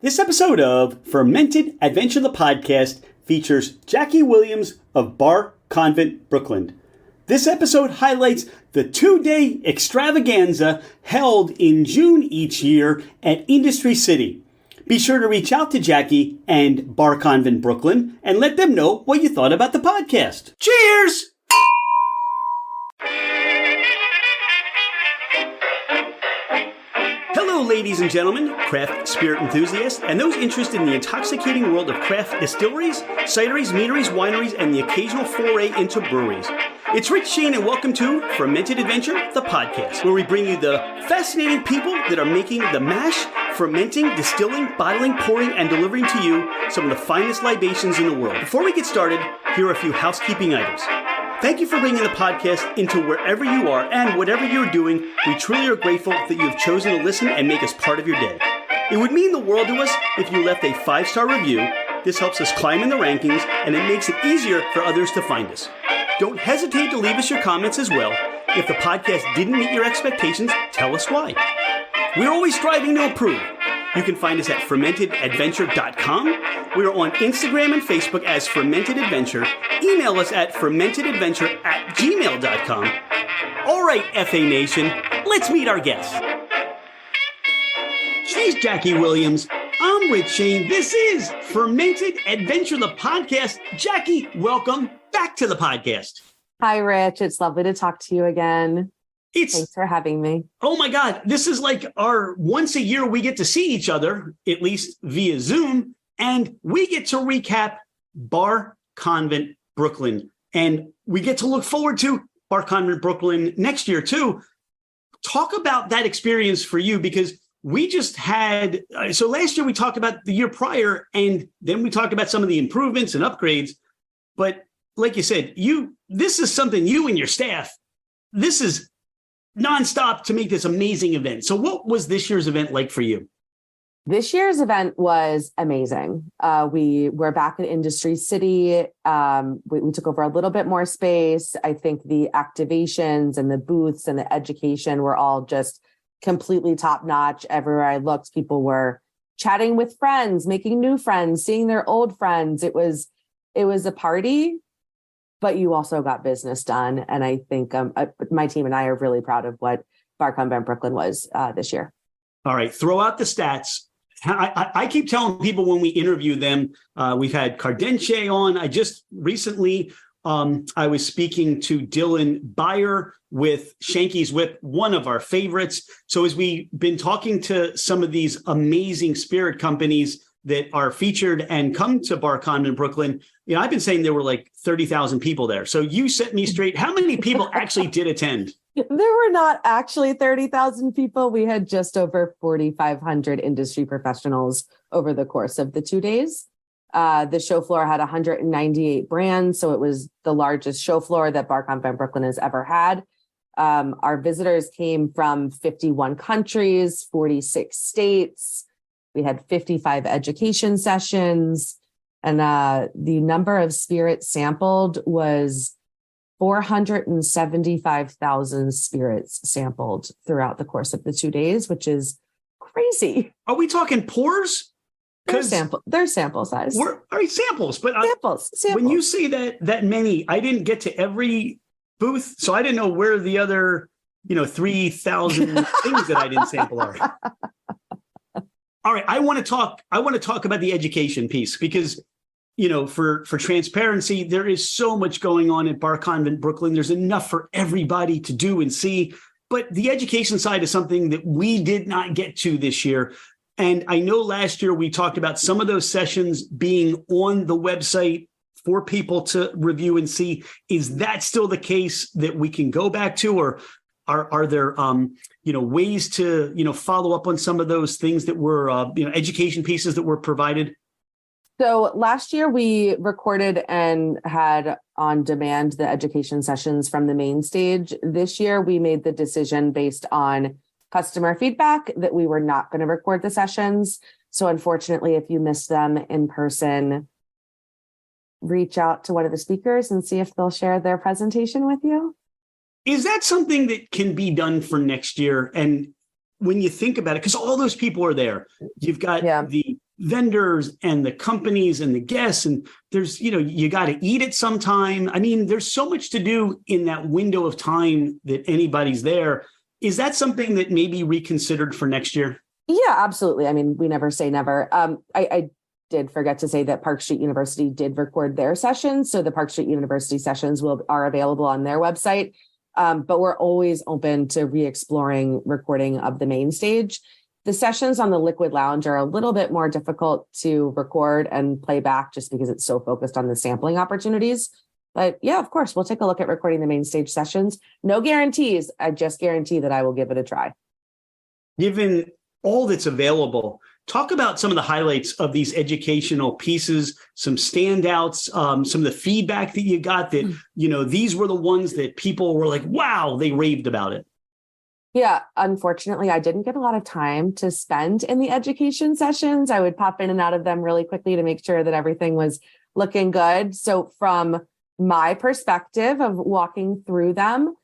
This episode of Fermented Adventure the Podcast features Jackie Williams of Bar Convent Brooklyn. This episode highlights the 2-day extravaganza held in June each year at Industry City. Be sure to reach out to Jackie and Bar Convent Brooklyn and let them know what you thought about the podcast. Cheers! Hello, ladies and gentlemen, craft spirit enthusiasts, and those interested in the intoxicating world of craft distilleries, cideries, meaderies, wineries, and the occasional foray into breweries. It's Rich Shane, and welcome to Fermented Adventure, the podcast, where we bring you the fascinating people that are making the mash, fermenting, distilling, bottling, pouring, and delivering to you some of the finest libations in the world. Before we get started, here are a few housekeeping items. Thank you for bringing the podcast into wherever you are and whatever you're doing. We truly are grateful that you have chosen to listen and make us part of your day. It would mean the world to us if you left a 5-star review. This helps us climb in the rankings, and it makes it easier for others to find us. Don't hesitate to leave us your comments as well. If the podcast didn't meet your expectations, tell us why. We're always striving to improve. You can find us at fermentedadventure.com. We are on Instagram and Facebook as Fermented Adventure. Email us at fermentedadventure@gmail.com. All right, FA Nation, let's meet our guests. She's Jackie Williams. I'm Rich Shane. This is Fermented Adventure, the podcast. Jackie, welcome back to the podcast. Hi, Rich. It's lovely to talk to you again. Thanks for having me. Oh my God. This is like our once a year we get to see each other, at least via Zoom, and we get to recap Bar Convent Brooklyn. And we get to look forward to Bar Convent Brooklyn next year too. Talk about that experience for you, because we just had, so last year we talked about the year prior, and then we talked about some of the improvements and upgrades. But like you said, this is something you and your staff, this is nonstop to make this amazing event. So what was this year's event like for you? This year's event was amazing. We were back in Industry City. We took over a little bit more space. I think the activations and the booths and the education were all just completely top notch. Everywhere I looked, people were chatting with friends, making new friends, seeing their old friends. It was a party, but you also got business done. And I think my team and I are really proud of what Bar Convent Brooklyn was this year. All right, throw out the stats. I keep telling people when we interview them, we've had Cardenche on. I just recently, I was speaking to Dylan Beyer with Shanky's Whip, one of our favorites. So as we've been talking to some of these amazing spirit companies that are featured and come to Bar Convent Brooklyn, I've been saying there were like 30,000 people there. So you set me straight. How many people actually did attend? There were not actually 30,000 people. We had just over 4,500 industry professionals over the course of the 2 days. The show floor had 198 brands, so it was the largest show floor that Bar Convent Brooklyn has ever had. Our visitors came from 51 countries, 46 states. We had 55 education sessions, and the number of spirits sampled was 475,000 spirits sampled throughout the course of the 2 days, which is crazy. Are we talking pours? They're sample size. All right, samples. But samples. When you say that many, I didn't get to every booth, so I didn't know where the other 3,000 things that I didn't sample are. All right, I want to talk about the education piece, because for transparency, there is so much going on at Bar Convent Brooklyn. There's enough for everybody to do and see. But the education side is something that we did not get to this year. And I know last year we talked about some of those sessions being on the website for people to review and see. Is that still the case that we can go back to, or are there ways to follow up on some of those things that were education pieces that were provided? So last year we recorded and had on demand the education sessions from the main stage. This year we made the decision based on customer feedback that we were not going to record the sessions. So unfortunately, if you missed them in person, reach out to one of the speakers and see if they'll share their presentation with you. Is that something that can be done for next year? And when you think about it, because all those people are there, you've got the vendors and the companies and the guests, and there's, you got to eat at some time. I mean, there's so much to do in that window of time that anybody's there. Is that something that may be reconsidered for next year? Yeah, absolutely. I mean, we never say never. I did forget to say that Park Street University did record their sessions. So the Park Street University sessions are available on their website. But we're always open to re-exploring recording of the main stage. The sessions on the Liquid Lounge are a little bit more difficult to record and play back just because it's so focused on the sampling opportunities. But yeah, of course, we'll take a look at recording the main stage sessions. No guarantees. I just guarantee that I will give it a try. Given all that's available, talk about some of the highlights of these educational pieces, some standouts, some of the feedback that you got that, these were the ones that people were like, wow, they raved about it. Yeah, unfortunately, I didn't get a lot of time to spend in the education sessions. I would pop in and out of them really quickly to make sure that everything was looking good. So from my perspective of walking through them,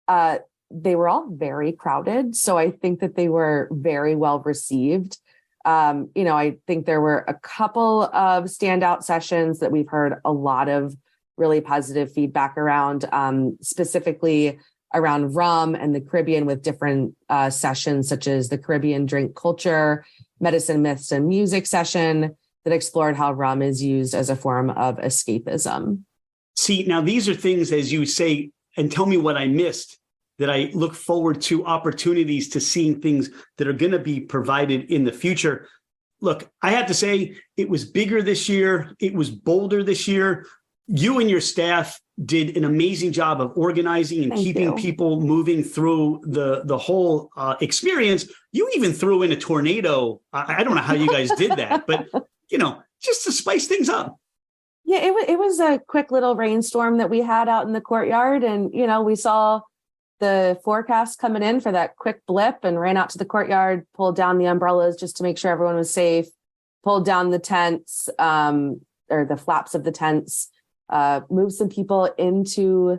they were all very crowded. So I think that they were very well received. I think there were a couple of standout sessions that we've heard a lot of really positive feedback around, specifically around rum and the Caribbean, with different sessions such as the Caribbean drink culture, medicine, myths, and music session that explored how rum is used as a form of escapism. See, now these are things, as you say, and tell me what I missed, that I look forward to opportunities to seeing things that are going to be provided in the future. Look, I have to say it was bigger this year. It was bolder this year. You and your staff did an amazing job of organizing and keeping people moving through the whole experience. You even threw in a tornado. I don't know how you guys did that, but, just to spice things up. Yeah, it was a quick little rainstorm that we had out in the courtyard. And, we saw the forecast coming in for that quick blip and ran out to the courtyard, pulled down the umbrellas just to make sure everyone was safe, pulled down the tents, or the flaps of the tents, moved some people into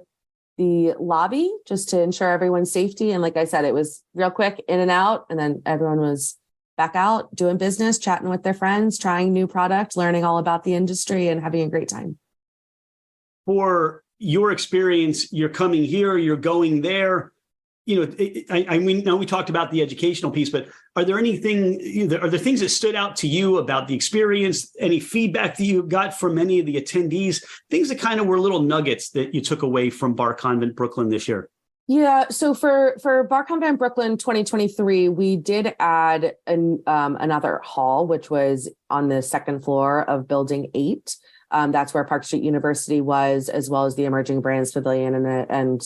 the lobby just to ensure everyone's safety. And like I said, it was real quick, in and out. And then everyone was back out doing business, chatting with their friends, trying new products, learning all about the industry, and having a great time. For your experience, you're coming here, you're going there. I mean, now we talked about the educational piece, but are there things that stood out to you about the experience? Any feedback that you got from any of the attendees? Things that kind of were little nuggets that you took away from Bar Convent Brooklyn this year? Yeah. So for Bar Convent Brooklyn 2023, we did add another hall, which was on the second floor of Building 8. That's where Park Street University was, as well as the Emerging Brands Pavilion and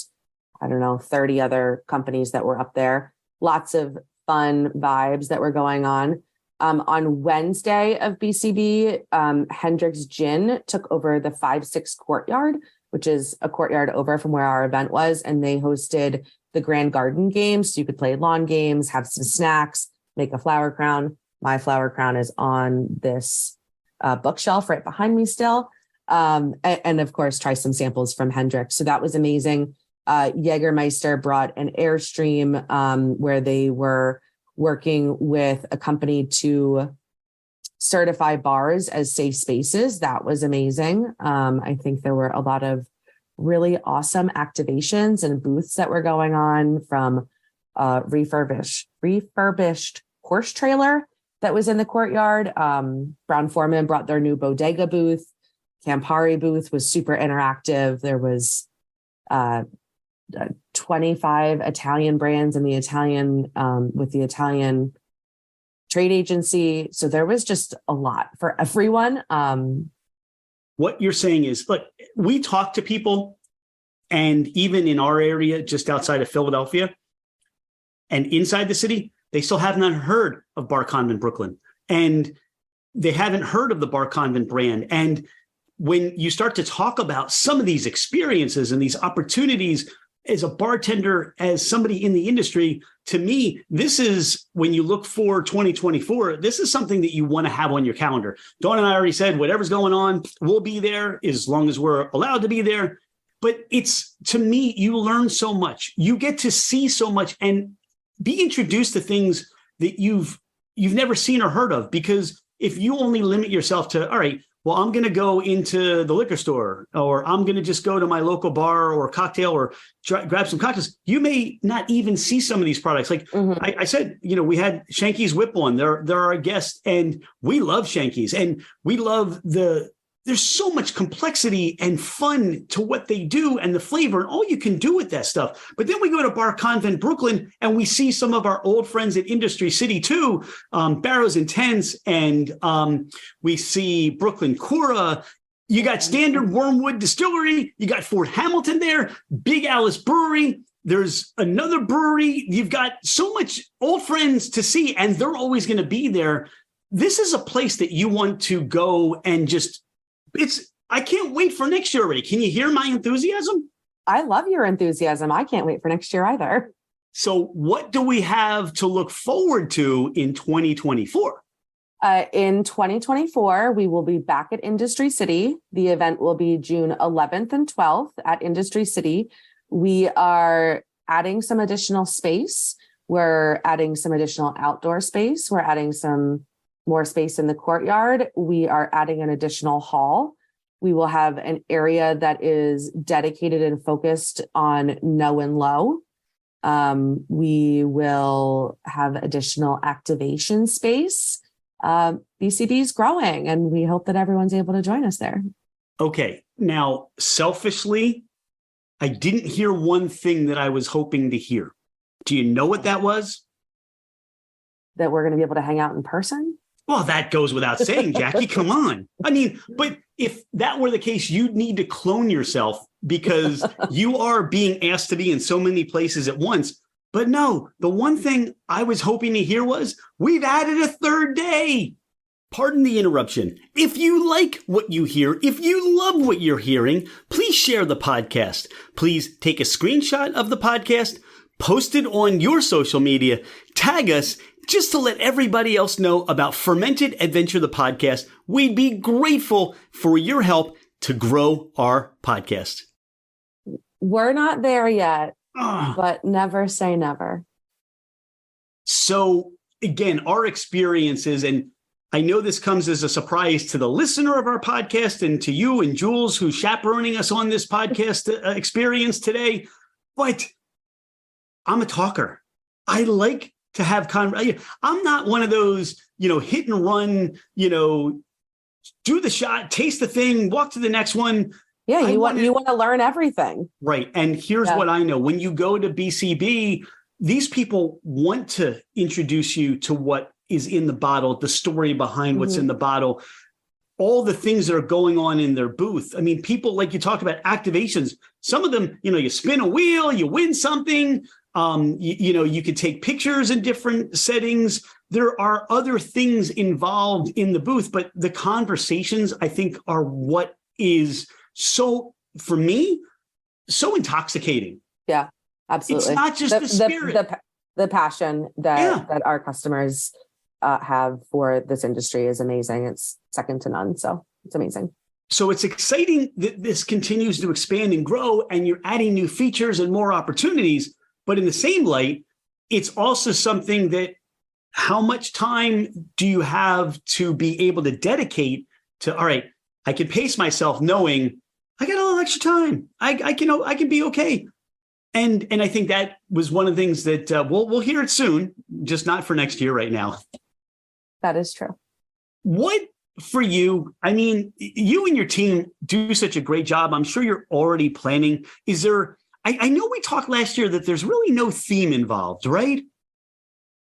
I don't know, 30 other companies that were up there. Lots of fun vibes that were going on. On Wednesday of BCB, Hendrick's Gin took over the 5-6 courtyard, which is a courtyard over from where our event was. And they hosted the Grand Garden games. So you could play lawn games, have some snacks, make a flower crown. My flower crown is on this bookshelf right behind me still. And of course, try some samples from Hendrick's. So that was amazing. Jägermeister brought an Airstream where they were working with a company to certify bars as safe spaces. That was amazing. I think there were a lot of really awesome activations and booths that were going on, from refurbished horse trailer that was in the courtyard. Brown-Forman brought their new bodega booth. Campari booth was super interactive. There was 25 Italian brands in the Italian with the Italian trade agency. So there was just a lot for everyone. What you're saying is, look, we talk to people, and even in our area, just outside of Philadelphia and inside the city, they still have not heard of Bar Convent Brooklyn, and they haven't heard of the Bar Convent brand. And when you start to talk about some of these experiences and these opportunities as a bartender, as somebody in the industry, to me, this is, when you look for 2024, this is something that you want to have on your calendar. Dawn and I already said, whatever's going on, we'll be there as long as we're allowed to be there. But it's, to me, you learn so much. You get to see so much and be introduced to things that you've never seen or heard of, because if you only limit yourself to, all right, well, I'm going to go into the liquor store, or I'm going to just go to my local bar or cocktail or grab some cocktails, you may not even see some of these products. Like I said, we had Shanky's Whip on. They're our guest, and we love Shanky's, and we love there's so much complexity and fun to what they do and the flavor and all you can do with that stuff. But then we go to Bar Convent Brooklyn and we see some of our old friends at Industry City too, Barrows and Tents, and we see Brooklyn Cura. You got Standard Wormwood Distillery. You got Fort Hamilton there, Big Alice Brewery. There's another brewery. You've got so much old friends to see, and they're always going to be there. This is a place that you want to go and I can't wait for next year already. Can you hear my enthusiasm? I love your enthusiasm. I can't wait for next year either. So what do we have to look forward to in 2024? In 2024, we will be back at Industry City. The event will be June 11th and 12th at Industry City. We are adding some additional space. We're adding some additional outdoor space. We're adding some more space in the courtyard. We are adding an additional hall. We will have an area that is dedicated and focused on no and low. We will have additional activation space. BCB is growing, and we hope that everyone's able to join us there. Okay. Now, selfishly, I didn't hear one thing that I was hoping to hear. Do you know what that was? That we're going to be able to hang out in person? Well, that goes without saying, Jackie. Come on. I mean, but if that were the case, you'd need to clone yourself because you are being asked to be in so many places at once. But no, the one thing I was hoping to hear was we've added a third day. Pardon the interruption. If you like what you hear, if you love what you're hearing, please share the podcast. Please take a screenshot of the podcast, post it on your social media, tag us, just to let everybody else know about Fermented Adventure, the podcast. We'd be grateful for your help to grow our podcast. We're not there yet, but never say never. So again, our experiences, and I know this comes as a surprise to the listener of our podcast and to you and Jules, who's chaperoning us on this podcast experience today, but I'm a talker. I like to have I'm not one of those, hit and run, do the shot, taste the thing, walk to the next one. Yeah, you want to learn everything. Right. And here's what I know. When you go to BCB, these people want to introduce you to what is in the bottle, the story behind what's in the bottle, all the things that are going on in their booth. I mean, people, like you talked about activations, some of them, you spin a wheel, you win something. You could take pictures in different settings. There are other things involved in the booth, but the conversations, I think, are what is for me, so intoxicating. Yeah, absolutely. It's not just the spirit. The passion that our customers have for this industry is amazing. It's second to none. So it's amazing. So it's exciting that this continues to expand and grow, and you're adding new features and more opportunities. But in the same light, it's also something that how much time do you have to be able to dedicate to, all right, I can pace myself knowing I got a little extra time. I can be okay. And I think that was one of the things that we'll hear it soon, just not for next year right now. That is true. What for you? I mean, you and your team do such a great job. I'm sure you're already planning. Is there... I know we talked last year that there's really no theme involved, right?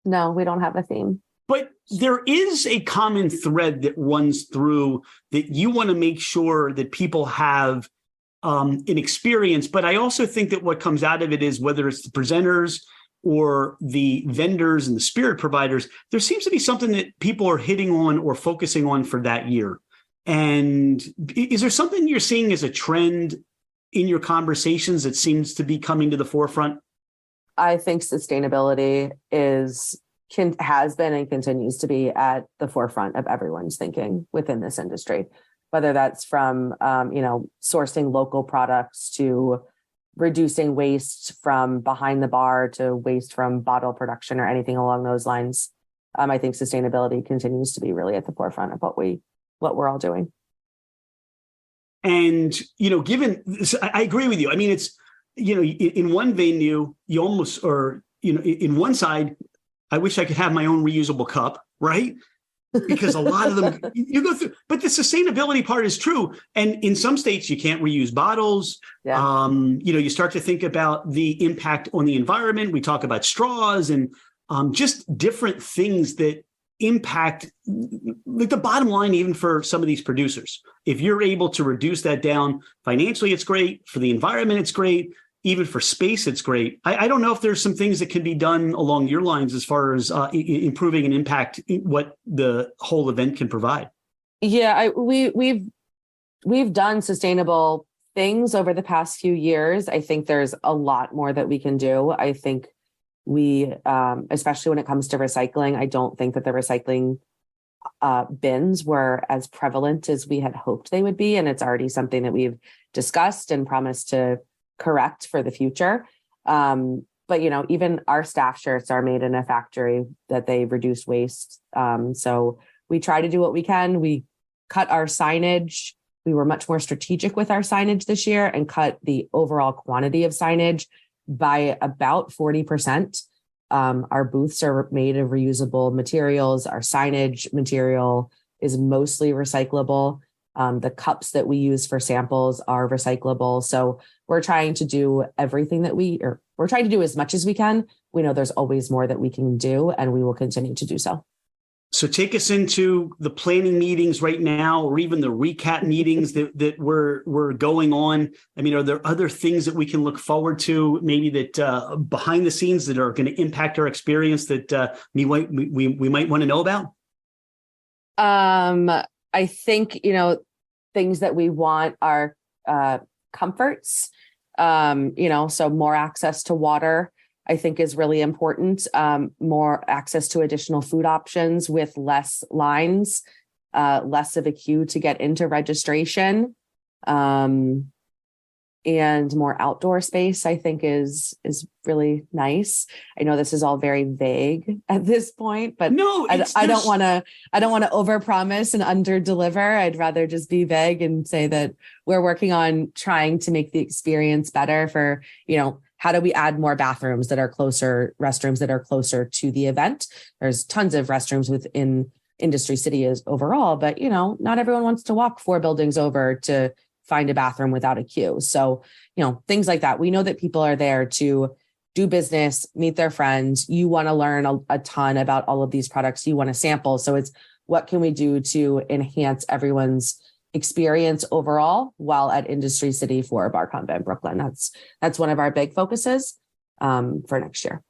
No, we don't have a theme. But there is a common thread that runs through that you want to make sure that people have an experience. But I also think that what comes out of it is whether it's the presenters or the vendors and the spirit providers, there seems to be something that people are hitting on or focusing on for that year. And is there something you're seeing as a trend in your conversations that seems to be coming to the forefront? I think sustainability has been and continues to be at the forefront of everyone's thinking within this industry, whether that's from, sourcing local products to reducing waste from behind the bar to waste from bottle production or anything along those lines. I think sustainability continues to be really at the forefront of what we're all doing. And, given this, I agree with you. I mean, it's, in one venue, you almost, or, in one side, I wish I could have my own reusable cup, right? Because a lot of them you go through, but the sustainability part is true. And in some states, you can't reuse bottles. Yeah. You start to think about the impact on the environment. We talk about straws and just different things that impact like the bottom line, even for some of these producers. If you're able to reduce that down financially, it's great. For the environment, it's great. Even for space, it's great. I don't know if there's some things that can be done along your lines as far as improving and impact what the whole event can provide. Yeah, we've done sustainable things over the past few years. I think there's a lot more that we can do. I think we, especially when it comes to recycling, I don't think that the recycling bins were as prevalent as we had hoped they would be. And it's already something that we've discussed and promised to correct for the future. But, even our staff shirts are made in a factory that they reduce waste. So we try to do what we can. We cut our signage. We were much more strategic with our signage this year and cut the overall quantity of signage by about 40%. Our booths are made of reusable materials. Our signage material is mostly recyclable. The cups that we use for samples are recyclable. So we're trying to do everything that we're trying to do as much as we can. We know there's always more that we can do, and we will continue to do so. So take us into the planning meetings right now, or even the recap meetings that were going on. I mean, are there other things that we can look forward to, maybe that behind the scenes that are going to impact our experience that we might want to know about? I think, things that we want are comforts, so more access to water, I think, is really important. More access to additional food options with less lines, less of a queue to get into registration, and more outdoor space, I think, is really nice. I know this is all very vague at this point, but no, I don't want to overpromise and underdeliver. I'd rather just be vague and say that we're working on trying to make the experience better for, how do we add more restrooms that are closer to the event? There's tons of restrooms within Industry City overall, but, not everyone wants to walk 4 buildings over to find a bathroom without a queue. So, things like that. We know that people are there to do business, meet their friends. You want to learn a ton about all of these products. You want to sample. So it's what can we do to enhance everyone's experience overall while at Industry City for Bar Convent Brooklyn. That's one of our big focuses for next year.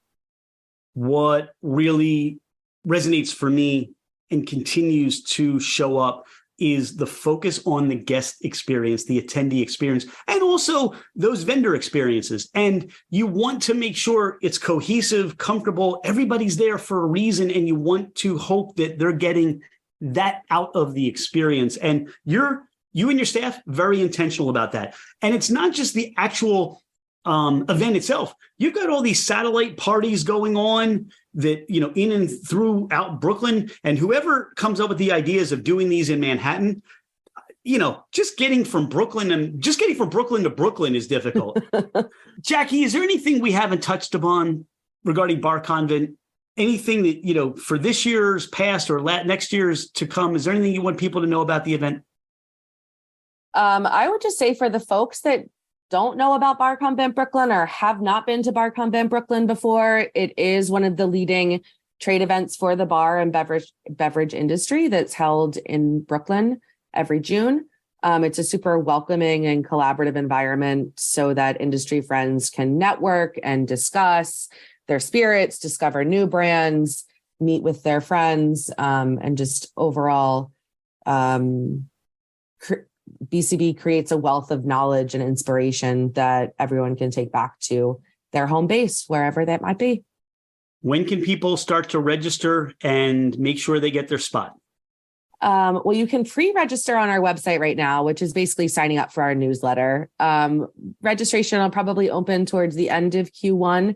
What really resonates for me and continues to show up is the focus on the guest experience, the attendee experience, and also those vendor experiences. And you want to make sure it's cohesive, comfortable. Everybody's there for a reason, and you want to hope that they're getting that out of the experience. And you and your staff, very intentional about that. And it's not just the actual event itself. You've got all these satellite parties going on that, in and throughout Brooklyn, and whoever comes up with the ideas of doing these in Manhattan, just getting from Brooklyn to Brooklyn is difficult. Jackie, is there anything we haven't touched upon regarding Bar Convent? Anything that, for this year's past or next year's to come, is there anything you want people to know about the event? I would just say for the folks that don't know about Bar Convent Brooklyn or have not been to Bar Convent Brooklyn before, it is one of the leading trade events for the bar and beverage industry that's held in Brooklyn every June. It's a super welcoming and collaborative environment so that industry friends can network and discuss their spirits, discover new brands, meet with their friends, and just overall BCB creates a wealth of knowledge and inspiration that everyone can take back to their home base, wherever that might be. When can people start to register and make sure they get their spot? Well, you can pre-register on our website right now, which is basically signing up for our newsletter. Registration will probably open towards the end of Q1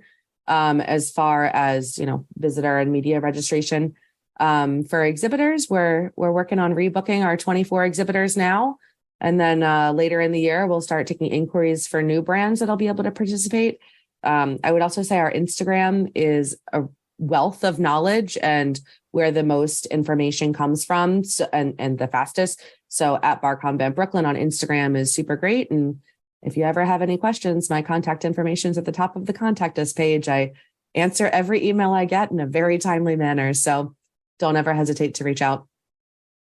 as far as, visitor and media registration. For exhibitors, we're working on rebooking our 24 exhibitors now. And then later in the year, we'll start taking inquiries for new brands that'll be able to participate. I would also say our Instagram is a wealth of knowledge and where the most information comes from, and the fastest. So at Bar Convent Brooklyn on Instagram is super great. And if you ever have any questions, my contact information is at the top of the contact us page. I answer every email I get in a very timely manner. So don't ever hesitate to reach out.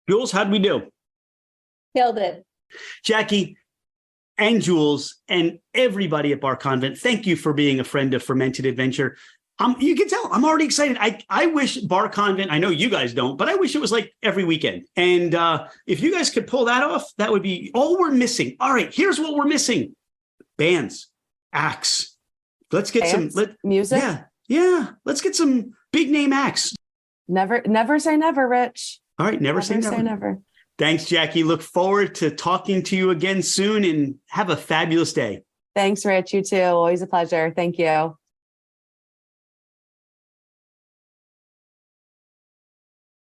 Jules, how'd we do? Killed it. Jackie and Jules and everybody at Bar Convent, thank you for being a friend of Fermented Adventure. You can tell I'm already excited. I wish Bar Convent, I know you guys don't, but I wish it was like every weekend. And if you guys could pull that off, that would be all we're missing. All right, here's what we're missing. Bands, acts. Let's get Bands, some music. Yeah. Let's get some big name acts. Never say never, Rich. All right, never say never. Thanks, Jackie. Look forward to talking to you again soon, and have a fabulous day. Thanks, Rich. You too. Always a pleasure. Thank you.